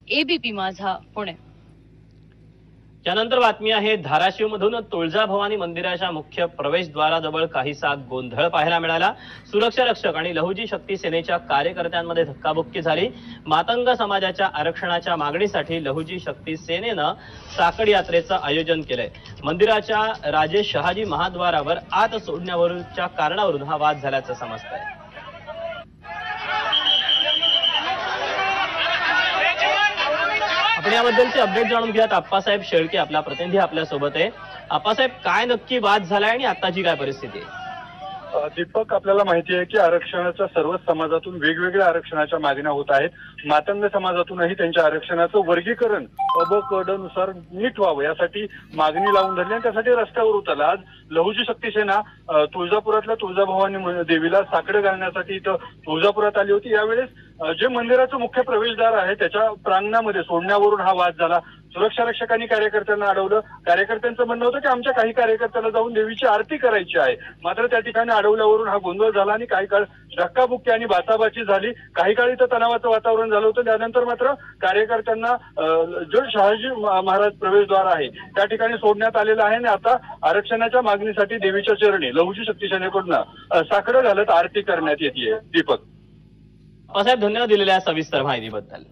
ABP माझा पुणे। त्यानंतर बातमी आहे धाराशिव मधून तुळजाभवानी मंदिराच्या मुख्य प्रवेशद्वाराजवळ काहीसा गोंधळ पाहायला मिळाला। सुरक्षा रक्षक आणि लहुजी शक्ती सेनेच्या कार्यकर्त्यांमध्ये धक्काबुक्की झाली। मातंग समाजाच्या आरक्षणाच्या मागणीसाठी लहुजी शक्ती सेनेनं साकड यात्रेचं आयोजन केलंय। मंदिराच्या राजे शहाजी महाद्वारावर आत सोडण्यावरच्या कारणावरून हा वाद झाल्याचं समजतंय। आपण याबद्दलचे अपडेट जाणून घेऊयात। आप्पासाहेब शेळके आपला प्रतिनिधी आपल्या सोबत आहे। आप्पासाहेब, काय नक्की वाद झालाय आणि आताची काय परिस्थिती आहे? दीपक, आपल्याला माहिती आहे की आरक्षणाच्या सर्वच समाजातून वेगवेगळ्या आरक्षणाच्या मागण्या होत आहेत। मातंग समाजातूनही त्यांच्या आरक्षणाचं वर्गीकरण अ ब क ड नुसार नीट व्हावं यासाठी मागणी लावून धरली आणि त्यासाठी रस्त्यावर उतरला। आज लहुजी शक्ती सेना तुळजापुरातल्या तुळजाभवानी देवीला साकडं घालण्यासाठी इथं तुळजापुरात आली होती। यावेळेस जे मंदिराचं मुख्य प्रवेशद्वार आहे त्याच्या प्रांगणामध्ये सोडण्यावरून हा वाद झाला। सुरक्षा रक्षकांनी कार्यकर्त्यांना अडवलं। कार्यकर्त्यांचं म्हणणं होतं की आमच्या काही कार्यकर्त्यांना जाऊन देवीची आरती करायची आहे, मात्र त्या ठिकाणी अडवल्यावरून हा गोंधळ झाला आणि काही काळ धक्काबुक्की आणि बाचाबाची झाली। काही काळ इथं तणावाचं वातावरण झालं होतं। त्यानंतर मात्र कार्यकर्त्यांना जो शहाजी महाराज प्रवेशद्वार आहे त्या ठिकाणी सोडण्यात आलेलं आहे आणि आता आरक्षणाच्या मागणीसाठी देवीच्या चरणी लहुजी शक्ती सेनेकडून साकडं घालत आरती करण्यात येते। दीपक, आप्पासाहेब, धन्यवाद दिलेल्या सविस्तर माहितीबद्दल।